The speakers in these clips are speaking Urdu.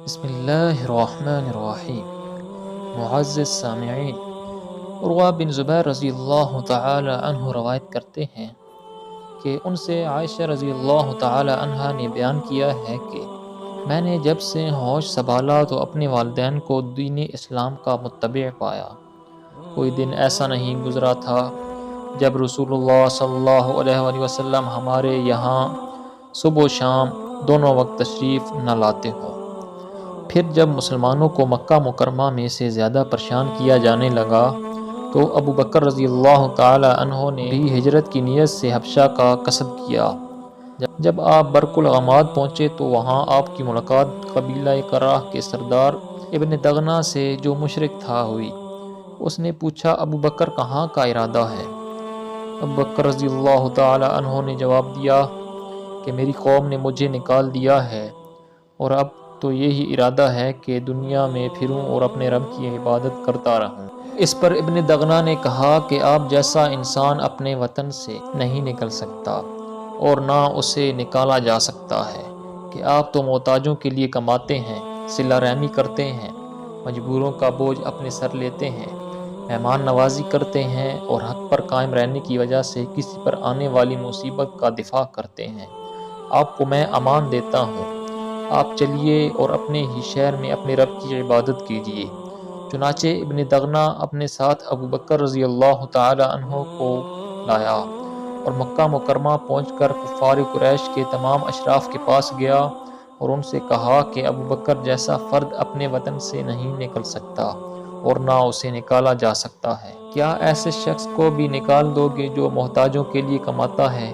بسم اللہ الرحمن الرحیم۔ معزز سامعین، عروہ بن زبیر رضی اللہ تعالی عنہ روایت کرتے ہیں کہ ان سے عائشہ رضی اللہ تعالی عنہا نے بیان کیا ہے کہ میں نے جب سے ہوش سنبھالا تو اپنے والدین کو دین اسلام کا متبع پایا۔ کوئی دن ایسا نہیں گزرا تھا جب رسول اللہ صلی اللہ علیہ وآلہ وسلم ہمارے یہاں صبح و شام دونوں وقت تشریف نہ لاتے ہوں۔ پھر جب مسلمانوں کو مکہ مکرمہ میں سے زیادہ پریشان کیا جانے لگا تو ابو بکر رضی اللہ تعالی عنہ نے بھی ہجرت کی نیت سے حبشہ کا قصد کیا۔ جب آپ برق الغماد پہنچے تو وہاں آپ کی ملاقات قبیلہ کراہ کے سردار ابن دغنہ سے جو مشرک تھا ہوئی۔ اس نے پوچھا، ابو بکر کہاں کا ارادہ ہے؟ ابو بکر رضی اللہ تعالی عنہ نے جواب دیا کہ میری قوم نے مجھے نکال دیا ہے اور اب تو یہی ارادہ ہے کہ دنیا میں پھروں اور اپنے رب کی عبادت کرتا رہوں۔ اس پر ابن دغنہ نے کہا کہ آپ جیسا انسان اپنے وطن سے نہیں نکل سکتا اور نہ اسے نکالا جا سکتا ہے کہ آپ تو محتاجوں کے لیے کماتے ہیں، صلہ رحمی کرتے ہیں، مجبوروں کا بوجھ اپنے سر لیتے ہیں، مہمان نوازی کرتے ہیں اور حق پر قائم رہنے کی وجہ سے کسی پر آنے والی مصیبت کا دفاع کرتے ہیں۔ آپ کو میں امان دیتا ہوں، آپ چلیے اور اپنے ہی شہر میں اپنے رب کی عبادت کیجیے۔ چنانچہ ابن دغنہ اپنے ساتھ ابو بکر رضی اللہ تعالی عنہ کو لایا اور مکہ مکرمہ پہنچ کر کفار قریش کے تمام اشراف کے پاس گیا اور ان سے کہا کہ ابو بکر جیسا فرد اپنے وطن سے نہیں نکل سکتا اور نہ اسے نکالا جا سکتا ہے۔ کیا ایسے شخص کو بھی نکال دو گے جو محتاجوں کے لیے کماتا ہے،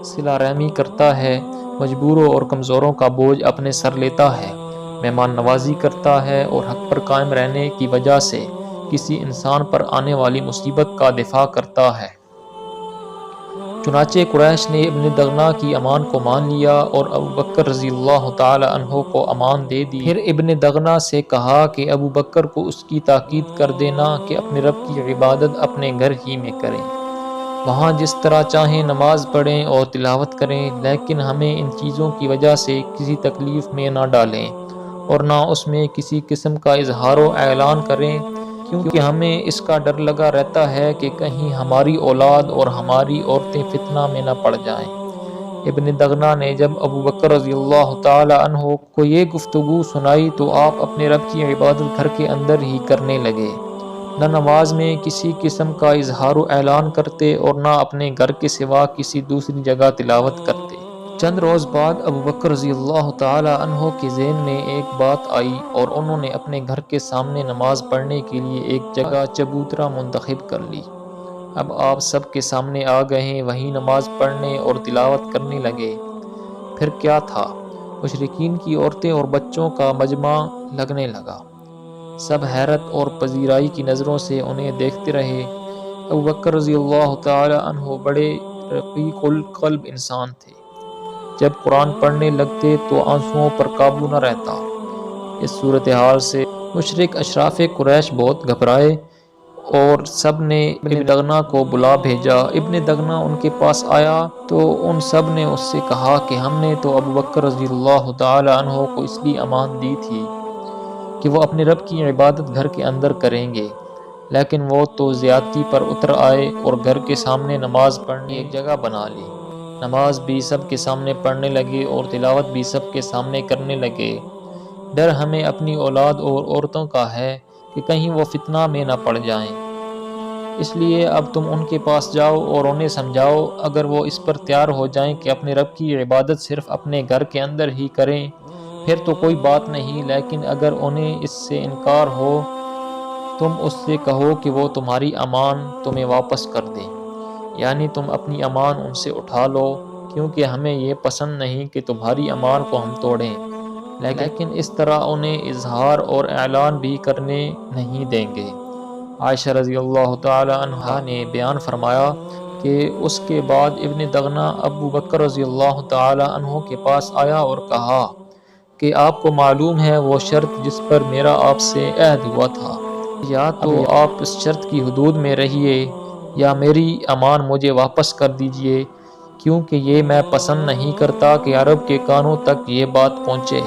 صلہ رحمی کرتا ہے، مجبوروں اور کمزوروں کا بوجھ اپنے سر لیتا ہے، مہمان نوازی کرتا ہے اور حق پر قائم رہنے کی وجہ سے کسی انسان پر آنے والی مصیبت کا دفاع کرتا ہے؟ چنانچہ قریش نے ابن دغنہ کی امان کو مان لیا اور ابو بکر رضی اللہ تعالی عنہ کو امان دے دی۔ پھر ابن دغنہ سے کہا کہ ابو بکر کو اس کی تاکید کر دینا کہ اپنے رب کی عبادت اپنے گھر ہی میں کریں، وہاں جس طرح چاہیں نماز پڑھیں اور تلاوت کریں، لیکن ہمیں ان چیزوں کی وجہ سے کسی تکلیف میں نہ ڈالیں اور نہ اس میں کسی قسم کا اظہار و اعلان کریں، کیونکہ ہمیں اس کا ڈر لگا رہتا ہے کہ کہیں ہماری اولاد اور ہماری عورتیں فتنہ میں نہ پڑ جائیں۔ ابن دغنہ نے جب ابو بکر رضی اللہ تعالی عنہ کو یہ گفتگو سنائی تو آپ اپنے رب کی عبادت گھر کے اندر ہی کرنے لگے، نہ نماز میں کسی قسم کا اظہار و اعلان کرتے اور نہ اپنے گھر کے سوا کسی دوسری جگہ تلاوت کرتے۔ چند روز بعد ابو بکر رضی اللہ تعالی عنہ کے ذہن میں ایک بات آئی اور انہوں نے اپنے گھر کے سامنے نماز پڑھنے کے لیے ایک جگہ چبوترا منتخب کر لی۔ اب آپ سب کے سامنے آ گئے، وہیں نماز پڑھنے اور تلاوت کرنے لگے۔ پھر کیا تھا، مشرکین کی عورتیں اور بچوں کا مجمع لگنے لگا۔ سب حیرت اور پذیرائی کی نظروں سے انہیں دیکھتے رہے۔ ابو بکر رضی اللہ تعالی عنہ بڑے رقیق القلب انسان تھے، جب قرآن پڑھنے لگتے تو آنسوؤں پر قابو نہ رہتا۔ اس صورتحال سے مشرک اشراف قریش بہت گھبرائے اور سب نے ابن دغنہ کو بلا بھیجا۔ ابن دغنہ ان کے پاس آیا تو ان سب نے اس سے کہا کہ ہم نے تو ابو بکر رضی اللہ تعالی عنہ کو اس لیے امان دی تھی کہ وہ اپنے رب کی عبادت گھر کے اندر کریں گے، لیکن وہ تو زیادتی پر اتر آئے اور گھر کے سامنے نماز پڑھنے ایک جگہ بنا لی۔ نماز بھی سب کے سامنے پڑھنے لگے اور تلاوت بھی سب کے سامنے کرنے لگے۔ ڈر ہمیں اپنی اولاد اور عورتوں کا ہے کہ کہیں وہ فتنہ میں نہ پڑ جائیں، اس لیے اب تم ان کے پاس جاؤ اور انہیں سمجھاؤ، اگر وہ اس پر تیار ہو جائیں کہ اپنے رب کی عبادت صرف اپنے گھر کے اندر ہی کریں پھر تو کوئی بات نہیں، لیکن اگر انہیں اس سے انکار ہو تم اس سے کہو کہ وہ تمہاری امان تمہیں واپس کر دیں، یعنی تم اپنی امان ان سے اٹھا لو، کیونکہ ہمیں یہ پسند نہیں کہ تمہاری امان کو ہم توڑیں، لیکن اس طرح انہیں اظہار اور اعلان بھی کرنے نہیں دیں گے۔ عائشہ رضی اللہ تعالی عنہا نے بیان فرمایا کہ اس کے بعد ابن دغنہ ابو بکر رضی اللہ تعالی عنہ کے پاس آیا اور کہا کہ آپ کو معلوم ہے وہ شرط جس پر میرا آپ سے عہد ہوا تھا، یا تو آپ اس شرط کی حدود میں رہیے یا میری امان مجھے واپس کر دیجیے، کیونکہ یہ میں پسند نہیں کرتا کہ عرب کے کانوں تک یہ بات پہنچے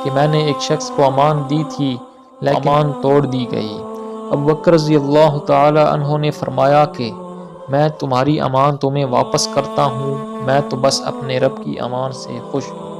کہ میں نے ایک شخص کو امان دی تھی لیکن امان توڑ دی گئی۔ ابو بکر رضی اللہ تعالی عنہ نے فرمایا کہ میں تمہاری امان تمہیں واپس کرتا ہوں، میں تو بس اپنے رب کی امان سے خوش ہوں۔